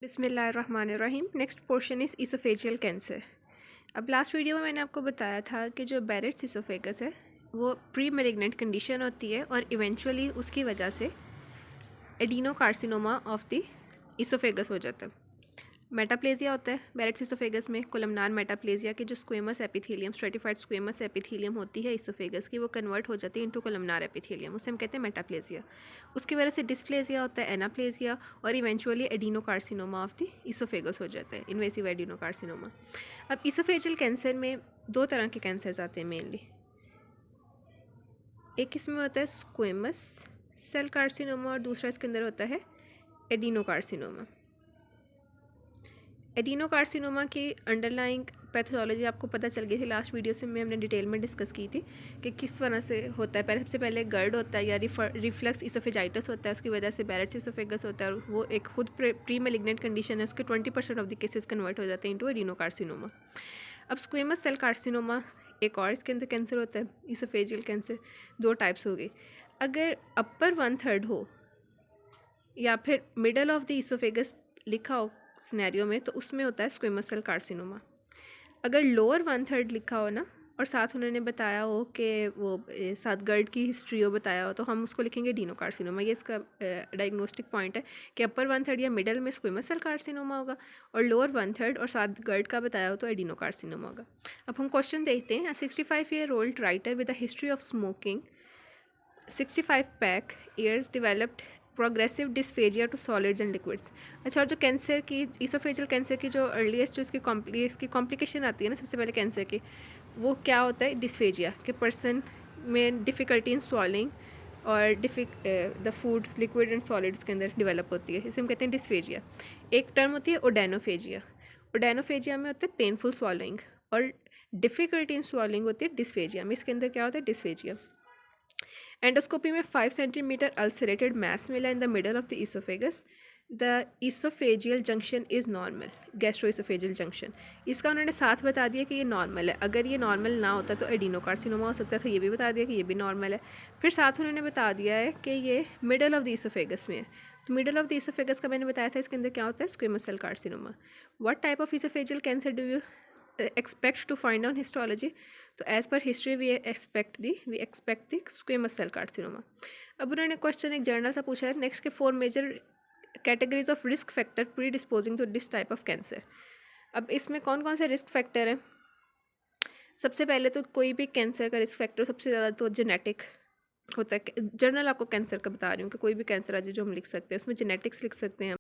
बिस्मिल्लाहिर्रहमानिर्रहीम। Next portion is oesophageal cancer. अब last video में मैंने आपको बताया था कि जो बैरेट्स इसोफेगस है वो प्री मैलिग्नेंट कंडीशन होती है और इवेंचुअली उसकी वजह से एडिनोकार्सिनोमा ऑफ द इसोफेगस हो जाता है। मेटाप्लेजिया होता है बैरेट्स इसोफेगस में, कोलमनार मेटाप्लेजिया के जो squamous epithelium stratified squamous epithelium होती है इसोफेगस की, वो कन्वर्ट हो जाती है इनटू कोलमनार एपिथेलियम, उसे हम कहते हैं मेटाप्लेजिया। उसकी वजह से डिस्प्लेजिया होता है, एनाप्लेजिया, और eventually adenocarcinoma of the oesophagus हो जाता है, इन्वेसिव एडिनोकार्सिनोमा। अब इसोफेजियल कैंसर में दो तरह के कैंसर्स आते हैं मेनली। एक इसमें होता है स्क्वेमस सेल कार्सिनोमा और दूसरा इसके अंदर होता है एडिनोकार्सिनोमा। एडिनोकार्सिनोमा की अंडरलाइंग पैथोलॉजी आपको पता चल गई थी लास्ट वीडियो से, हमने डिटेल में डिस्कस की थी कि किस तरह से होता है। सबसे पहले गर्ड होता है या रिफ्लक्स इसोफेजाइटिस होता है, उसकी वजह से बैरेट्स इसोफेगस होता है और वो एक खुद प्री मैलिग्नेंट कंडीशन है, उसके 20% ऑफ द केसेस कन्वर्ट हो जाते हैं इनटू एडिनोकार्सिनोमा। अब स्क्वेमस सेल कार्सिनोमा एक और इसके अंदर कैंसर होता है, इसोफेजियल कैंसर। दो टाइप्स हो गई। अगर अपर 1/3 हो या फिर मिडल ऑफ द इसोफेगस लिखा हो सिनेरियो में, तो उसमें होता है स्क्वेमस सेल कार्सिनोमा। अगर लोअर 1/3 लिखा हो ना और साथ उन्होंने बताया हो कि वो साथ गर्ड की हिस्ट्री हो बताया हो, तो हम उसको लिखेंगे एडिनोकार्सिनोमा। ये इसका डायग्नोस्टिक पॉइंट है कि अपर 1/3 या मिडल में स्क्वेमस सेल कार्सिनोमा होगा और लोअर 1/3 और साथ गर्ड का बताया हो तो एडिनोकार्सिनोमा होगा। अब हम क्वेश्चन देखते हैं। 65-year-old writer with a history of smoking 65 pack years developed progressive dysphagia to solids and liquids. अच्छा, और जो कैंसर की इसोफेजियल कैंसर की जो अर्लीस्ट जो इसकी कॉम्प्लिकेशन आती है ना सबसे पहले कैंसर की, वो क्या होता है? डिस्फेजिया के पर्सन में डिफ़िकल्टी इन स्वॉलिंग और the food liquid and solids के अंदर डेवलप होती है, इसे हम कहते हैं डिस्फेजिया। एक टर्म होती है ओडेनोफेजिया। ओडेनोफेजिया में होता है पेनफुल स्वॉलिंग और डिफ़िकल्टी इन स्वॉलिंग होती है डिस्फेजिया में। इसके अंदर क्या होता है? डिस्फेजिया। एंडोस्कोपी में 5 सेंटीमीटर अल्सरेटेड मैस मिला in the middle of the oesophagus. The oesophageal junction is normal, gastroesophageal junction. इसका उन्होंने साथ बता दिया कि ये नॉर्मल है। अगर ये नॉर्मल ना होता तो एडिनोकार्सिनोमा हो सकता था, ये भी बता दिया कि ये भी नॉर्मल है। फिर साथ उन्होंने बता दिया है कि ये मिडल ऑफ द इसोफेगस में है। तो मिडल ऑफ द इसोफेगस का मैंने बताया था, इसके अंदर क्या होता है? Squamous cell carcinoma. What type of esophageal cancer do you expect to find on histology? तो as per history we expect the squamous cell carcinoma. अब उन्होंने क्वेश्चन एक जर्नल से पूछा है, नेक्स्ट के 4 major categories of risk factor predisposing to this type of cancer. अब इसमें कौन कौन से रिस्क फैक्टर हैं? सबसे पहले तो कोई भी कैंसर का रिस्क फैक्टर सबसे ज़्यादा तो जेनेटिक होता है। जर्नल आपको कैंसर का बता रही हूँ कि कोई भी कैंसर आ जाए जो हम लिख सकते हैं, उसमें जेनेटिक्स लिख सकते हैं।